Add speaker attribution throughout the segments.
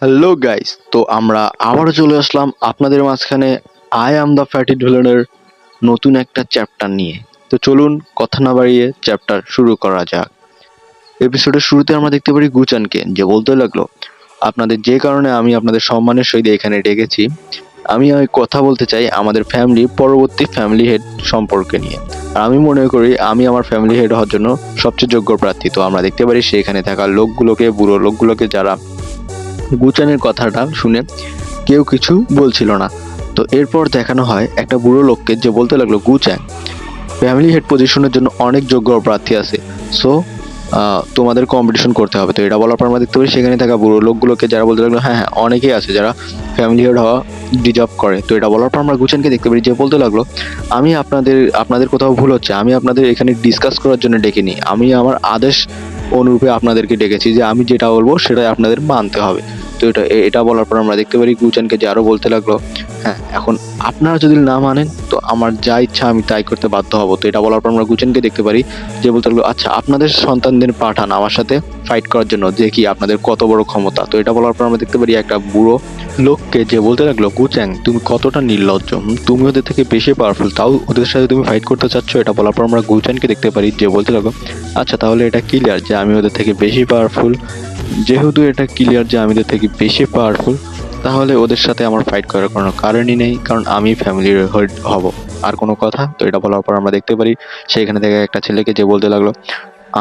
Speaker 1: Hello guys, তো আমরা আবারও চলে আসলাম আপনাদের মাঝখানে আই অ্যাম দ্য ফ্যাটি ভিলেনের নতুন একটা চ্যাপ্টার নিয়ে। তো চলুন কথা না বাড়িয়ে চ্যাপ্টার শুরু করা যাক। এপিসোডের শুরুতে আমরা দেখতে পারি গুচানকে, যে বলতে লাগলো, আপনাদের যে কারণে আমি আপনাদের সম্মানের সহিত এখানে ডেকেছি, আমি ওই কথা বলতে চাই আমাদের ফ্যামিলি পরবর্তী ফ্যামিলি হেড সম্পর্কে নিয়ে। আর আমি মনে করি আমি আমার ফ্যামিলি হেড হওয়ার জন্য সবচেয়ে যোগ্য প্রার্থী। তো আমরা দেখতে পারি সেখানে থাকা লোকগুলোকে, বুড়ো লোকগুলোকে, যারা গুচানের কথাটা শুনে কেউ কিছু বলছিল না। তো এরপর দেখানো হয় একটা বুড়ো লোককে, যে বলতে লাগলো, গুচ্যাং, ফ্যামিলি হেড পজিশনের জন্য অনেক যোগ্য প্রার্থী আছে, সো তোমাদের কম্পিটিশন করতে হবে। তো এটা বলার পর আমরা দেখতে পাই সেখানে থাকা বুড়ো লোকগুলোকে, যারা বলতে লাগলো হ্যাঁ হ্যাঁ অনেকেই আছে যারা ফ্যামিলি হেড হওয়া ডিজার্ভ করে। তো এটা বলার পর আমরা গুচানকে দেখতে পারি, যে বলতে লাগলো, আমি আপনাদের কোথাও ভুল হচ্ছে, আমি আপনাদের এখানে ডিসকাস করার জন্য ডেকেনি, আমি আমার আদেশ অনুরূপে আপনাদেরকে ডেকেছি, যে আমি যেটা বলবো সেটাই আপনাদের মানতে হবে। তো এটা বলার পর আমরা দেখতে পারি গুচানকে, যে আরো বলতে লাগলো, হ্যাঁ এখন আপনারা যদি না মানেন তো আমার যা ইচ্ছা আমি তাই করতে বাধ্য হব। তো এটা বলার পর আমরা গুচেনকে দেখতে পারি, যে বলতে লাগলো, আচ্ছা আপনাদের সন্তানদের পাঠান আমার সাথে ফাইট করার জন্য, দেখি আপনাদের কত বড় ক্ষমতা। তো এটা বলার পর আমরা দেখতে পারি একটা বুড়ো লোককে, যে বলতে লাগলো, গুচ্যাং তুমি কতটা নির্লজ্জ, তুমি ওদের থেকে বেশি পাওয়ারফুল, তাও ওদের সাথে তুমি ফাইট করতে চাচ্ছ। এটা বলার পর আমরা গুচ্যাংকে দেখতে পারি, যে বলতে লাগলো, আচ্ছা তাহলে এটা ক্লিয়ার যে আমি ওদের থেকে বেশি পাওয়ারফুল। যেহেতু এটা ক্লিয়ার যে আমি ওদের থেকে বেশি পাওয়ারফুল, তাহলে ওদের সাথে আমার ফাইট করার কোনো কারণই নেই, কারণ আমি ফ্যামিলির হেড হব। আর কোনো কথা? তো এটা বলার পর আমরা দেখতে পারি সেখানে থেকে একটা ছেলেকে, যে বলতে লাগলো,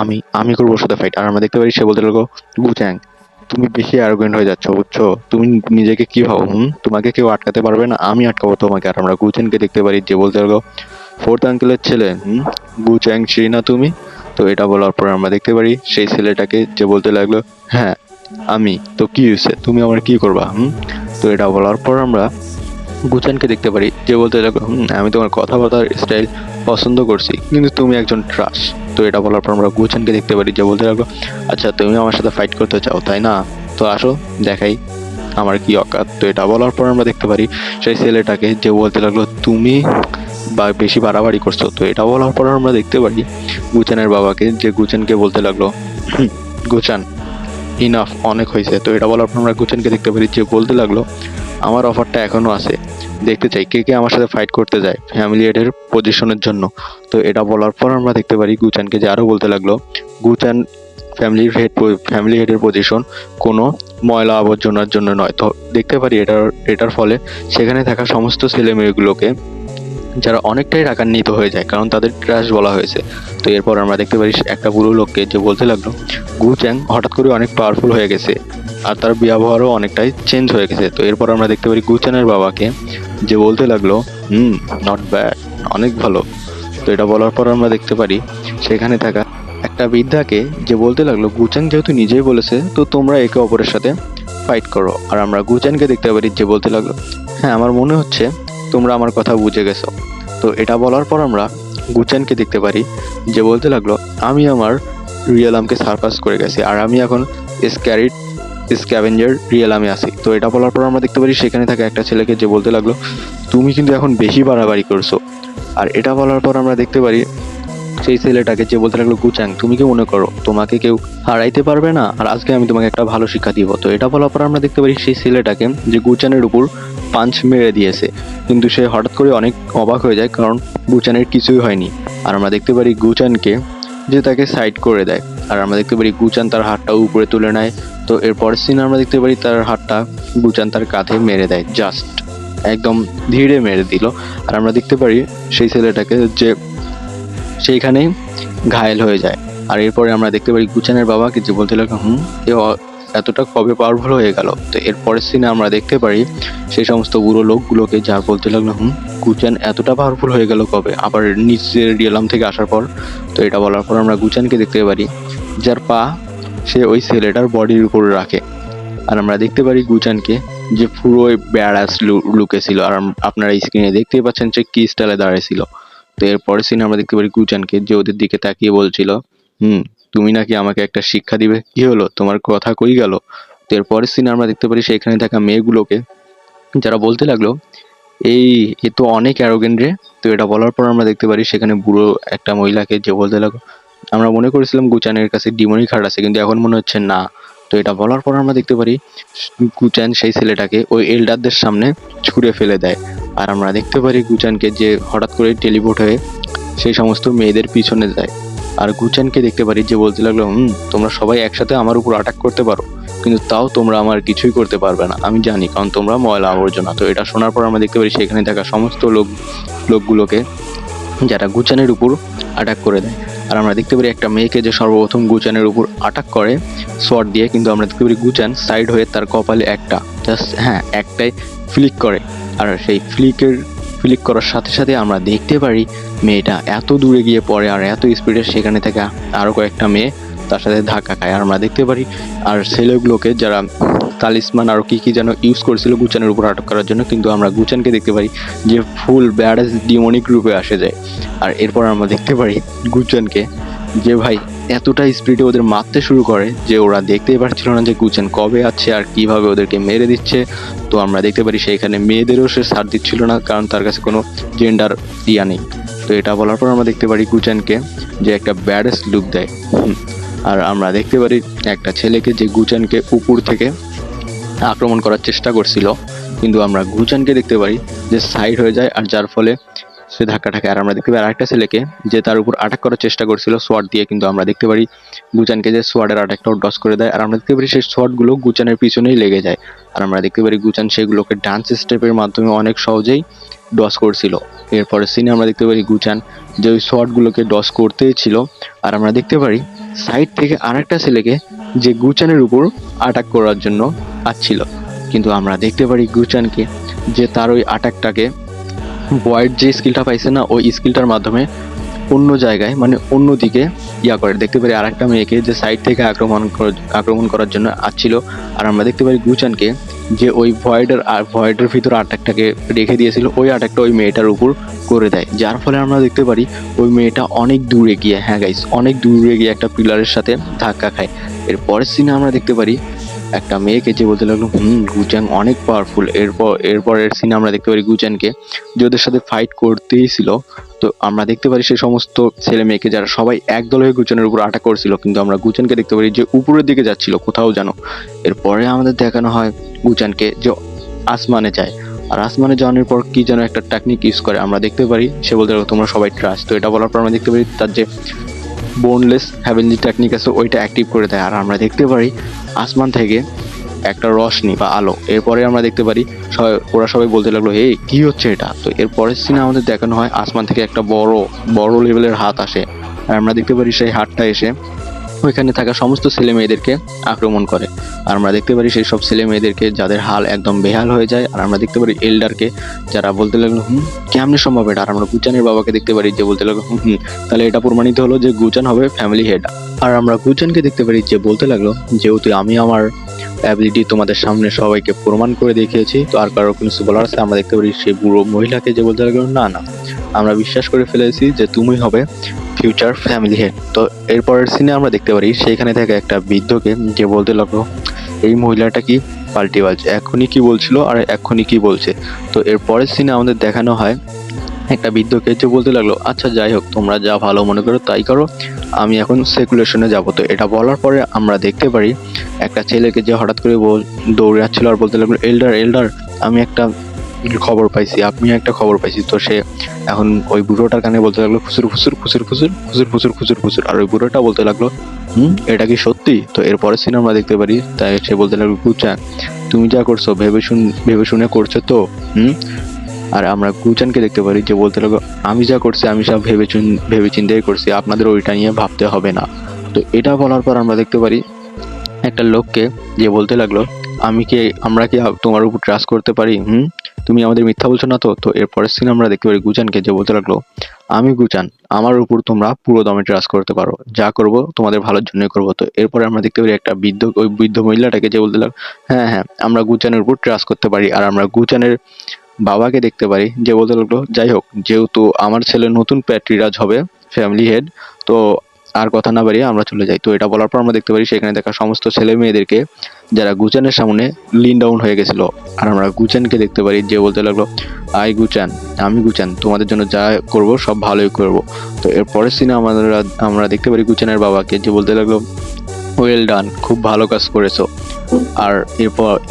Speaker 1: আমি আমি করবো ওর সাথে ফাইট। আর আমরা দেখতে পারি সে বলতে লাগলো, গুচ্যাং তুমি বেশি অ্যারোগেন্ট হয়ে যাচ্ছ, বুঝছো? তুমি নিজেকে কি ভাবো? তোমাকে কেউ আটকাতে পারবে না, আমি আটকাবো তোমাকে। আর আমরা গুচেনকে দেখতে পারি, যে বলতে লাগলো, ফোর্থ আঙ্কেলের ছেলে, গুচ্যাং চিনি না তুমি? তো এটা বলার পর আমরা দেখতে পারি সেই ছেলেটাকে, যে বলতে লাগলো, হ্যাঁ আমি। তো কি হয়েছে, তুমি আমার কি করবা? তো এটা বলার পর আমরা গুচানকে দেখতে পারি, যে বলতে লাগলো, আমি তোমার কথাবার্তার স্টাইল পছন্দ করছি, কিন্তু তুমি একজন ট্রাশ। তো এটা বলার পর আমরা গুচানকে দেখতে পারি, যে বলতে লাগলো, আচ্ছা তুমি আমার সাথে ফাইট করতে চাও তাই না? তো আসো দেখাই আমার কি অকাত। তো এটা বলার পর আমরা দেখতে পারি সেই ছেলেটাকে, যে বলতে লাগলো, তুমি বেশি বাড়াবাড়ি করছো। তো এটা বলার পর আমরা দেখতে পারি গুচানের বাবাকে, যে গুচানকে বলতে লাগলো, গুচান ইনাফ, অনেক হয়েছে। তো এটা বলার পর আমরা গুচানকে দেখতে পারি, যে বলতে লাগলো, আমার অফারটা এখনো আছে, দেখতে চাই কে কে আমার সাথে ফাইট করতে যায় ফ্যামিলি হেডের পজিশনের জন্য। তো এটা বলার পর আমরা দেখতে পারি গুচানকে, যে আরো বলতে লাগলো, গুচান ফ্যামিলি হেডের পজিশন কোনো ময়লা আবর্জনার জন্য নয়। তো দেখতে পারি এটার ফলে সেখানে থাকা সমস্ত ছেলে মেয়েগুলোকে, যারা অনেকটাই রাগান্বিত হয়ে যায়, কারণ তাদের ট্র্যাশ বলা হয়েছে। তো এরপর আমরা দেখতে পারি একটা বুড়ো লোককে, যে বলতে লাগলো, গুচ্যাং হঠাৎ করে অনেক পাওয়ারফুল হয়ে গেছে, আর তার ব্যবহারও অনেকটাই চেঞ্জ হয়ে গেছে। তো এরপর আমরা দেখতে পারি গুচ্যানের বাবাকে, যে বলতে লাগলো, নট ব্যাড, অনেক ভালো। তো এটা বলার পর আমরা দেখতে পারি সেখানে থাকা একটা বৃদ্ধাকে, যে বলতে লাগলো, গুচ্যাং যেহেতু নিজেই বলেছে, তো তোমরা একে অপরের সাথে ফাইট করো। আর আমরা গুচ্যানকে দেখতে পারি, যে বলতে লাগলো, হ্যাঁ আমার মনে হচ্ছে তোমরা আমার কথা বুঝে গেছো। তো এটা বলার পর আমরা গুচ্যানকে দেখতে পারি, যে বলতে লাগলো, আমি আমার রিয়েলামকে সারপাস করে গেছি, আর আমি এখন স্ক্যারিড স্ক্যাভেঞ্জার রিয়েলামে আছি। তো এটা বলার পর আমরা দেখতে পারি সেখানে থাকা একটা ছেলেকে, যে বলতে লাগলো, তুমি কিন্তু এখন বেশি বাড়াবাড়ি করছো। আর এটা বলার পর আমরা দেখতে পারি সেই ছেলেটাকে, যে বলতে লাগলো, গুচ্যাং তুমি কি মনে করো তোমাকে কেউ হারাইতে পারবে না? আর আজকে আমি তোমাকে একটা ভালো শিক্ষা দিব। তো এটা বলার পর আমরা দেখতে পারি সেই ছেলেটাকে, যে গুচ্যানের উপর পাঞ্চ মেরে দিয়েছে, কিন্তু সে হঠাৎ করে অনেক অবাক হয়ে যায়, কারণ গুচ্যানের কিছুই হয়নি। আর আমরা দেখতে পারি গুচ্যানকে, যে তাকে সাইড করে দেয়। আর আমরা দেখতে পারি গুচ্যান তার হাতটা উপরে তুলে নেয়। তো এরপরের সিন আমরা দেখতে পারি তার হাতটা গুচ্যান তার কাঁধে মেরে দেয়, জাস্ট একদম ধীরে মেরে দিল। আর আমরা দেখতে পারি সেই ছেলেটাকে, যে সেইখানেই ঘায়েল হয়ে যায়। আর এরপরে আমরা দেখতে পারি গুচ্যানের বাবাকে, যে বলতে লাগলো, এ এতটা কবে পাওয়ারফুল হয়ে গেল? তো এর পরের সিনে আমরা দেখতে পারি সেই সমস্ত বুড়ো লোকগুলোকে, যার বলতে লাগলো, গুচ্যান এতটা পাওয়ারফুল হয়ে গেল কবে, আবার নিচের রিয়েলাম থেকে আসার পর। তো এটা বলার পর আমরা গুচ্যানকে দেখতে পারি, যার পা সে ওই ছেলেটার বডির উপরে রাখে। আর আমরা দেখতে পারি গুচ্যানকে, যে পুরো ব্যাডাস লুকে ছিল। আর আপনারা স্ক্রিনে দেখতেই পাচ্ছেন সে কি স্টাইলে দাঁড়িয়েছিল। তো এর পরের সিনে আমরা দেখতে পারি গুচ্যানকে, যে ওদের দিকে তাকিয়ে বলছিল, তুমি নাকি আমাকে একটা শিক্ষা দিবে, কি হলো তোমার কথা কই গেল? তো এর পরের সিনে আমরা দেখতে পারি সেখানে থাকা মেয়েগুলোকে, যারা বলতে লাগলো, এই এ তো অনেক অ্যারোগেন্ট রে। তো এটা বলার পর আমরা দেখতে পারি সেখানে বুড়ো একটা মহিলাকে, যে বলতে লাগলো, আমরা মনে করেছিলাম গুচ্যানের কাছে ডিমনি কার্ড আছে, কিন্তু এখন মনে হচ্ছে না, তো এটা বলার পর আমরা দেখতে পারি গুচান সেই ছেলেটাকে ওই এল্ডারদের সামনে ছুঁড়ে ফেলে দেয়। আর আমরা দেখতে পারি গুচানকে যে হঠাৎ করে টেলিপোর্ট হয়ে সেই সমস্ত মেয়েদের পিছনে যায়। আর গুচানকে দেখতে পারি যে বলতে লাগলো, তোমরা সবাই একসাথে আমার উপর অ্যাটাক করতে পারো, কিন্তু তাও তোমরা আমার কিছুই করতে পারবে না, আমি জানি, কারণ তোমরা ময়লা আবর্জনা। তো এটা শোনার পর আমরা দেখতে পারি সেখানে থাকা সমস্ত লোকগুলোকে যারা গুচানের উপর অ্যাটাক করে দেয়। আর আমরা দেখতে পারি একটা মেয়েকে যে সর্বপ্রথম গুচানের উপর অ্যাটাক করে শট দিয়ে, কিন্তু আমরা দেখতে পারি গুচান সাইড হয়ে তার কপালে একটাই ফ্লিক করে। আর সেই ফ্লিক করার সাথে সাথে আমরা দেখতে পারি মেয়েটা এত দূরে গিয়ে পড়ে আর এত স্পিডে সেখানে থেকে আরও কয়েকটা মেয়ে তার সাথে ধাক্কা খায়। আর আমরা দেখতে পারি আর ছেলেগুলোকে যারা তালিসমান আর কি যেন ইউজ করেছিল গুচানের উপর আটক করার জন্য, কিন্তু আমরা গুচানকে দেখতে পারি যে ফুল ব্যাডাস ডিমনিক রূপে আসে যায়। আর এরপর আমরা দেখতে পারি গুচানকে যে ভাই এতটা স্পিডে ওদের মারতে শুরু করে যে ওরা দেখতেই পারছিল না যে গুচান কবে আছে আর কিভাবে ওদেরকে মেরে দিচ্ছে। তো আমরা দেখতে পারি সেইখানে মেয়েদেরও সে ছাড় দিচ্ছিল না, কারণ তার কাছে কোনো জেন্ডার ইয়া নেই। তো এটা বলার পর আমরা দেখতে পারি গুচানকে যে একটা ব্যাডাস লুক দেয়। আর আমরা দেখতে পারি একটা ছেলেকে যে গুচানকে উপর থেকে আক্রমণ করার চেষ্টা করছিল, কিন্তু আমরা গুচানকে দেখতে পারি যে সাইড হয়ে যায়, আর যার ফলে সে ধাক্কা ঠাকে। আর আমরা দেখতে পাই আরেকটা ছেলেকে যে তার উপর অ্যাটাক করার চেষ্টা করছিল সোয়ার্ড দিয়ে, কিন্তু আমরা দেখতে পারি গুচানকে যে সোয়ার্ডের অ্যাটাকটাও ডস করে দেয়। আর আমরা দেখতে পারি সেই সোয়ার্ডগুলো গুচানের পিছনেই লেগে যায়। আর আমরা দেখতে পারি গুচান সেগুলোকে ডান্স স্টেপের মাধ্যমে অনেক সহজেই ডস করছিল। এরপরে সিনে আমরা দেখতে পারি গুচান যে ওই সোয়ার্ডগুলোকে ডস করতেই ছিল। আর আমরা দেখতে পারি সাইড থেকে আরেকটা ছেলেকে যে গুচানের উপর অ্যাটাক করার জন্য আসছিল, কিন্তু আমরা দেখতে পারি গুচানকে যে তার ওই অ্যাটাকটাকে ভয়েড যে স্কিলটা পাইছে না, ওই স্কিলটার মাধ্যমে অন্য জায়গায় মানে অন্য দিকে ইয়া করে। দেখতে পারি আরেকটা মেয়েকে যে সাইড থেকে আক্রমণ করার জন্য আসছিল। আর আমরা দেখতে পারি গুচানকে যে ওই ভয়েডের ভিতর অ্যাটাকটাকে রেখে দিয়েছিল, ওই অ্যাটাকটা ওই মেয়েটার উপর করে দেয়, যার ফলে আমরা দেখতে পারি ওই মেয়েটা অনেক দূরে গিয়ে অনেক দূরে গিয়ে একটা পিলারের সাথে ধাক্কা খায়। এর পরের সিনে আমরা দেখতে পারি একটা মেয়েকে যে বলতে লাগলো গুচান অনেক পাওয়ারফুল। এরপরের সিনে আমরা দেখতে পারি গুচানকে যে ওদের সাথে ফাইট করতেই ছিল। তো আমরা দেখতে পারি সেই সমস্ত ছেলে মেয়েকে যারা সবাই একদল হয়ে গুচানের উপর অ্যাটাক করছিল, কিন্তু আমরা গুচানকে দেখতে পারি যে উপরের দিকে যাচ্ছিল কোথাও যেন। এরপরে আমাদের দেখানো হয় গুচানকে যে আসমানে যায়, আর আসমানে যাওয়ার পর কি যেন একটা টেকনিক ইউজ করে। আমরা দেখতে পারি সে বলতে লাগলো তোমরা সবাই ট্রাস্ট। তো এটা বলার পর আমরা দেখতে পারি তার যে বোনলেস হ্যাভেনলি টেকনিক আছে ওইটা অ্যাক্টিভ করে দেয়। আর আমরা দেখতে পারি আসমান থেকে একটা রশনি বা আলো। এরপরে আমরা দেখতে পারি ওরা সবাই বলতে লাগলো হে কি হচ্ছে এটা। তো এরপরের সিনে আমাদের দেখানো হয় আসমান থেকে একটা বড় লেভেলের হাত আসে। আর আমরা দেখতে পারি সেই হাতটা এসে ওইখানে থাকা সমস্ত ছেলে মেয়েদেরকে আক্রমণ করে। আর আমরা দেখতে পারি সেই সব ছেলে মেয়েদেরকে যাদের হাল একদম বেহাল হয়ে যায়। আর আমরা দেখতে পারি এল্ডারকে যারা বলতে লাগলো কেমনে সম্ভব এটা। আর আমরা গুচানের বাবাকে দেখতে পারি যে বলতে লাগলো তাহলে এটা প্রমাণিত হলো যে গুচান হবে ফ্যামিলি হেড। আর আমরা গুচানকে দেখতে পারি যে বলতে লাগলো যেহেতু আমি আমার অ্যাবিলিটি তোমাদের সামনে সবাইকে প্রমাণ করে দেখিয়েছি, তো আর কারো কিছু বলার আছে। আমরা দেখতে পারি সেই বুড়ো মহিলাকে যে বলতে লাগলো না আমরা বিশ্বাস করে ফেলেছি যে তুমি হবে ফিউচার ফ্যামিলি হেড। তো এরপরের সিনে আমরা দেখতে পারি সেইখানে থেকে একটা বৃদ্ধকে যে বলতে লাগলো এই মহিলাটা কি পাল্টি বাজছে, এখনই কি বলছিল আর এখনই কি বলছে। তো এরপরের সিনে আমাদের দেখানো হয় একটা বৃদ্ধকে যে বলতে লাগলো আচ্ছা যাই হোক তোমরা যা ভালো মনে করো তাই করো, আমি এখন সেকুলেশনে যাবো। তো এটা বলার পরে আমরা দেখতে পারি একটা ছেলেকে যে হঠাৎ করে দৌড়ে যাচ্ছিল আর বলতে লাগলো এল্ডার আমি একটা খবর পাইছি, আপনি একটা খবর পাইছি। তো সে এখন ওই বুড়োটার কানে বলতে লাগলো ফুসুর ফুসুর ফুসুর ফুসুর ফুসুর ফুসুর ফুসুর ফুসুর। আর ওই বুড়োটা বলতে লাগলো এটা কি সত্যি। তো এরপরের সিনে আমরা দেখতে পারি তাই সে বলতে লাগলো গুচান তুমি যা করছো ভেবে শুনে করছো তো আর আমরা গুচানকে দেখতে পারি যে বলতে লাগলো আমি যা করছি আমি সব ভেবে চিন্তাই করছি, আপনাদের ওইটা নিয়ে ভাবতে হবে না। তো এটা বলার পর আমরা দেখতে পারি একটা লোককে যে বলতে লাগলো আমরা কি তোমার উপর ট্রাস্ট করতে পারি, তুমি আমাদের মিথ্যা বলছো না তো। তো এরপরের সিনে আমরা দেখতে পারি গুচানকে যে বলতে লাগলো আমি গুচান, আমার উপর তোমরা পুরো দমে ট্রাস্ট করতে পারো, যা করব তোমাদের ভালোর জন্যই করবো। তো এরপরে আমরা দেখতে পারি একটা ওই বৃদ্ধ মহিলাটাকে যে বলতে লাগলো হ্যাঁ আমরা গুচানের উপর ট্রাস্ট করতে পারি। আর আমরা গুচানের বাবাকে দেখতে পারি যে বলতে লাগলো যাই হোক যেহেতু আমার ছেলে নতুন প্যাট্রিরাজ হবে ফ্যামিলি হেড, তো আর কথা না বাড়িয়ে আমরা চলে যাই। তো এটা বলার পর আমরা দেখতে পারি সেখানে দেখা সমস্ত ছেলে মেয়েদেরকে যারা গুচানের সামনে লিন ডাউন হয়ে গেছিল। আর আমরা গুচানকে দেখতে পারি যে বলতে লাগলো আমি গুচান তোমাদের জন্য যা করব সব ভালোই করব। তো এর পরের সিনে আমরা দেখতে পারি গুচানের বাবাকে যে বলতে লাগলো ওয়েল ডান, খুব ভালো কাজ করেছো। আর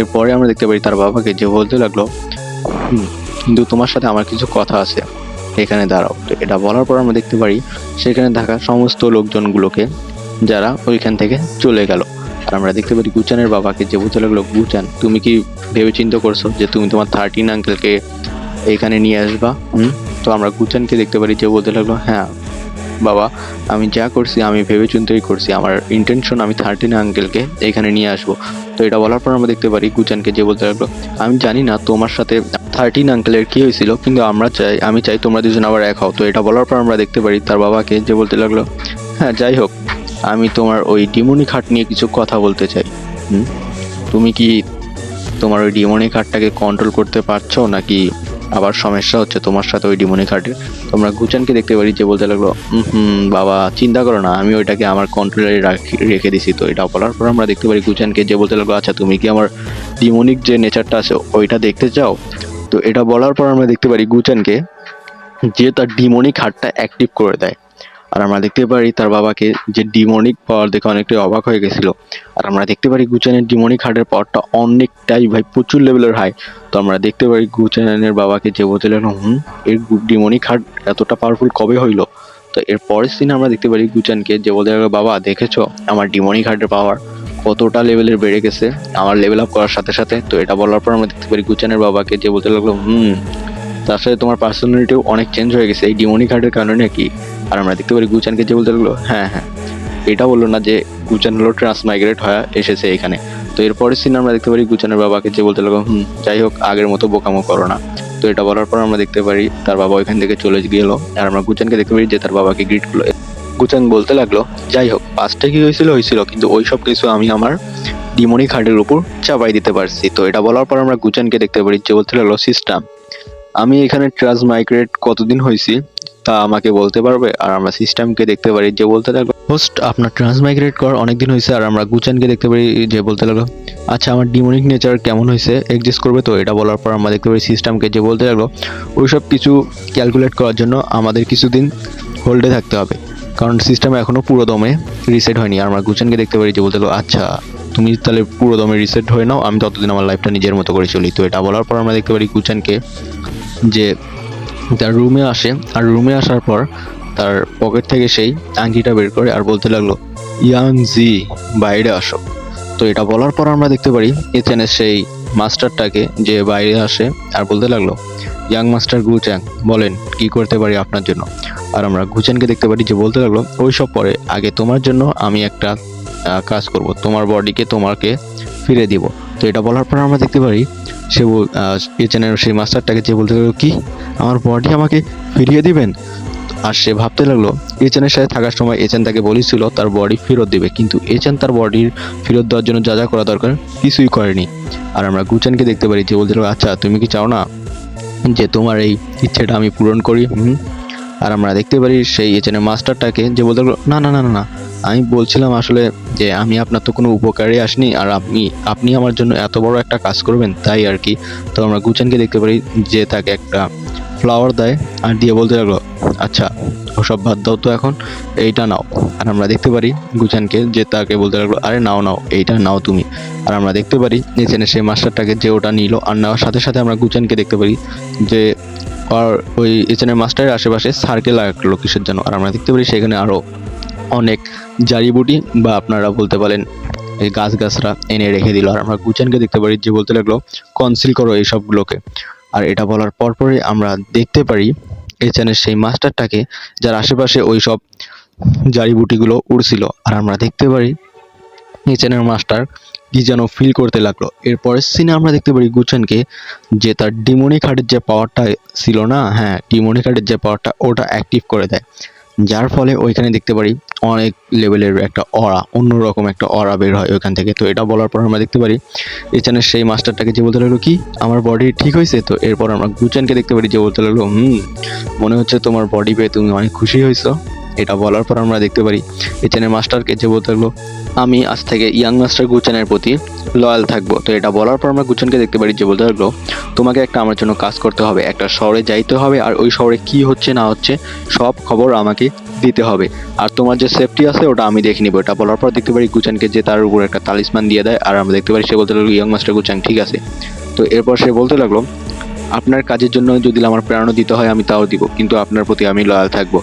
Speaker 1: এরপরে আমরা দেখতে পারি তার বাবাকে, যে বলতে লাগলো কিন্তু তোমার সাথে আমার কিছু কথা আছে, এখানে দাঁড়াও। তো এটা বলার পর আমরা দেখতে পারি সেখানে থাকা সমস্ত লোকজনগুলোকে যারা ওইখান থেকে চলে গেল। আর আমরা দেখতে পারি গুচানের বাবাকে, যে বলতে লাগলো গুচান, তুমি কি ভেবে চিন্তা করছো যে তুমি তোমার 13 আঙ্কেলকে এখানে নিয়ে আসবা? তো আমরা গুচানকে দেখতে পারি যে বলতে লাগলো, হ্যাঁ বাবা, আমি যা করছি আমি ভেবে চিন্তেই করছি, আমার ইন্টেনশন আমি 13 আঙ্কেলকে এখানে নিয়ে আসবো। তো এটা বলার পর আমরা দেখতে পারি গুচানকে, যে বলতে লাগলো, আমি জানি না তোমার সাথে 13 আঙ্কেলের কি হয়েছিল, কিন্তু আমি চাই তোমরা দুজন আবার এক হও। তো এটা বলার পর আমরা দেখতে পারি তার বাবাকে, যে বলতে লাগলো, হ্যাঁ যাই হোক, আমি তোমার ওই ডিমনি খাট নিয়ে কিছু কথা বলতে চাই। তুমি কি তোমার ওই ডিমনি খাটটাকে কন্ট্রোল করতে পারছো, নাকি আবার সমস্যা হচ্ছে তোমার সাথে ওই ডিমনি খাটের? তোমরা গুচানকে দেখতে পারি যে বলতে লাগলো, বাবা চিন্তা করো না, আমি ওইটাকে আমার কন্ট্রোলে রেখে দিছি। তো এটা বলার পর আমরা দেখতে পারি গুচানকে, যে বলতে লাগলো, আচ্ছা তুমি কি আমার ডিমনিক যে নেচারটা আছে ওইটা দেখতে চাও? তো এটা বলার পর আমরা দেখতে পারি গুচানকে, যে তার ডিমনিক হাতটা অ্যাক্টিভ করে দেয়। আর আমরা দেখতে পারি তার বাবাকে, যে ডিমনিক পাওয়ার দেখে অনেকটাই অবাক হয়ে গেছিল। আর আমরা দেখতে পারি গুচানের ডিমনিক হার্টের পাওয়ারটা অনেকটাই ভাই প্রচুর লেভেলের হাই। তো আমরা দেখতে পারি গুচানের বাবাকে, যে বলতে লাগলো, এর ডিমনিক হার্ট এতটা পাওয়ারফুল কবে হইলো? তো এর পরের সিনে আমরা দেখতে পারি গুচানকে, যে বলতে লাগলো, বাবা দেখেছো আমার ডিমনিক হার্টের পাওয়ার কতটা লেভেলের বেড়ে গেছে আমার লেভেল আপ করার সাথে সাথে। তো এটা বলার পর আমরা দেখতে পারি গুচানের বাবাকে, যে বলতে লাগলো, তার সাথে তোমার পার্সোনালিটিও অনেক চেঞ্জ হয়ে গেছে এই ডিমনিক হার্টের কারণে কি? আর আমরা দেখতে পারি গুচানকে, যে বলতে লাগলো, হ্যাঁ হ্যাঁ, এটা বললো না যে গুচান হলো ট্রান্সমাইগ্রেট হয়ে এসেছে এখানে। তো এরপরের সিন আমরা দেখতে পারি গুচানের বাবাকে, যে বলতে লাগলো, যাই হোক আগের মতো বোকামো করো না। তো এটা বলার পর আমরা দেখতে পারি তার বাবা ওইখান থেকে চলে গেল। আর আমরা গুচানকে দেখতে পারি যে তার বাবাকে গ্রিট করলো। গুচান বলতে লাগলো, যাই হোক পাঁচটা কি হয়েছিল, কিন্তু ওই সব কিছু আমি আমার ডিমনিক হার্টের উপর চাপাই দিতে পারছি। তো এটা বলার পর আমরা গুচানকে দেখতে পারি, যে বলতে লাগলো, সিস্টেম, আমি এখানে ট্রান্সমাইগ্রেট কতদিন হয়েছি তা আমাকে বলতে পারবে? আর আমরা সিস্টেমকে দেখতে পারি, যে বলতে লাগলো, হোস্ট আপনার ট্রান্সমাইগ্রেট করার অনেকদিন হয়েছে। আর আমরা গুচানকে দেখতে পারি, যে বলতে লাগলো, আচ্ছা আমার ডিমনিক নেচার কেমন হয়েছে এক্সিস্ট করবে? তো এটা বলার পর আমরা দেখতে পারি সিস্টেমকে, যে বলতে লাগলো, ওইসব কিছু ক্যালকুলেট করার জন্য আমাদের কিছুদিন হোল্ডে থাকতে হবে, কারণ সিস্টেম এখনো পুরো দমে রিসেট হয়নি। আর আমরা গুচানকে দেখতে পারি, যে বলতে লাগলো, আচ্ছা তুমি তাহলে পুরো দমে রিসেট হয়ে নাও, আমি ততদিন আমার লাইফটা নিজের মতো করে চলি। তো এটা বলার পর আমরা দেখতে পারি গুচানকে, যে তার রুমে আসে। আর রুমে আসার পর তার পকেট থেকে সেই আংটিটা বের করে আর বলতে লাগলো, ইয়াং জি বাইরে আসো। তো এটা বলার পর আমরা দেখতে পারি এচেনের সেই মাস্টারটাকে, যে বাইরে আসে আর বলতে লাগলো, ইয়াং মাস্টার গুচ্যাং, বলেন কি করতে পারি আপনার জন্য? আর আমরা গুচ্যাংকে দেখতে পারি, যে বলতে লাগলো, ওইসব পরে আগে তোমার জন্য আমি একটা কাজ করব, তোমার বডিকে তোমাকে ফিরে দিব। তো এটা বলার পর আমরা দেখতে পারি সে এচেনের সেই মাস্টারটাকে, যে বলতে লাগলো, কি আমার বডি আমাকে ফিরিয়ে দিবেন? আর সে ভাবতে লাগলো, এচেনের সাথে থাকার সময় এচেন তাকে বলেছিল তার বডি ফেরত দিবে, কিন্তু এচেন তার বডির ফেরত দেওয়ার জন্য যা যা করা দরকার কিছুই করেনি। আর আমরা গুচানকে দেখতে পারি, যে বলতে লাগলো, আচ্ছা তুমি কি চাও না যে তোমার এই ইচ্ছেটা আমি পূরণ করি? আর আমরা দেখতে পারি সেই এচেনের মাস্টারটাকে, যে বলতে লাগলো, না না না না না, আমি বলছিলাম আসলে যে আমি আপনার তো কোনো উপকারে আসনি, আর আপনি আমার জন্য এত বড় একটা কাজ করবেন তাই আর কি। তো আমরা গুচানকে দেখতে পারি, যে তাকে একটা ফ্লাওয়ার দেয় আর দিয়ে বলতে লাগলো, আচ্ছা ওসব বাদ দাও তো, এখন এইটা নাও। আর আমরা দেখতে পারি গুচানকে, যে তাকে বলতে লাগলো, আরে নাও নাও, এইটা নাও তুমি। আর আমরা দেখতে পারি এখানে সেই মাস্টারটাকে, যে ওটা নিল। আর নেওয়ার সাথে সাথে আমরা গুচানকে দেখতে পারি, যে আর ওই এচেনের মাস্টারের আশেপাশে সার্কেল লাগলো কিসের জন্য। আর আমরা দেখতে পারি সেখানে আরও অনেক জাড়িবুটি বা আপনারা বলতে পারেন এই গাছগাছরা এনে রেখে দিল। আর আমরা গুচানকে দেখতে পারি, যে বলতে লাগলো, কনসিল করো এই সবগুলোকে। আর এটা বলার পরপরই আমরা দেখতে পারি এচেনের সেই মাস্টারটাকে, যার আশেপাশে ওই সব জাড়িবুটিগুলো উড়ছিল। আর আমরা দেখতে পারি এচেনের মাস্টার কি যেন ফিল করতে লাগলো। এরপরের সিনে আমরা দেখতে পারি গুচানকে, যে তার ডিমনিক হার্টের যে পাওয়ারটা ছিল না, হ্যাঁ ডিমনিক হার্টের যে পাওয়ারটা ওটা অ্যাক্টিভ করে দেয়, যার ফলে ওইখানে দেখতে পারি অনেক লেভেলের একটা অরা, অন্যরকম একটা অরা বের হয় ওইখান থেকে। তো এটা বলার পর আমরা দেখতে পারি এচেনের সেই মাস্টারটাকে, যে বলতে লাগলো, কি আমার বডি ঠিক হয়েছে? তো এরপর আমরা গুচানকে দেখতে পারি, যে বলতে লাগলো, মনে হচ্ছে তোমার বডি পেয়ে তুমি অনেক খুশি হয়েছো। এটা বলার পর আমরা দেখতে পারি এচেনের মাস্টারকে, যে বলতে লাগলো, আমি আজ থেকে ইয়াং মাস্টার গুচানের প্রতি লয়াল থাকবো। তো এটা বলার পর আমরা গুচানকে দেখতে পারি, যে বলতে লাগলো, তোমাকে একটা আমার জন্য কাজ করতে হবে, একটা শহরে যাইতে হবে, আর ওই শহরে কি হচ্ছে না হচ্ছে সব খবর আমাকে দিতে হবে, আর তোমার যে সেফটি আছে ওটা আমি দেখে নিবো। এটা বলার পর দেখতে পারি গুচানকে যে তার উপর একটা তালিসমান দিয়ে দেয়, আর আমরা দেখতে পারি সে বলতে লাগলো ইয়ং মাস্টার গুচান ঠিক আছে। তো এরপর সে বলতে লাগলো আপনার কাজের জন্য যদি আমার প্রাণও দিতে হয় আমি তাও দিব, কিন্তু আপনার প্রতি আমি লয়াল থাকবো।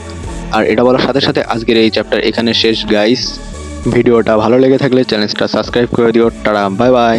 Speaker 1: আর এটা বলার সাথে সাথে আজকের এই চ্যাপ্টার এখানে শেষ গাইস। ভিডিওটা ভালো লেগে থাকলে চ্যানেলটা সাবস্ক্রাইব করে দিও। Tata, bye bye.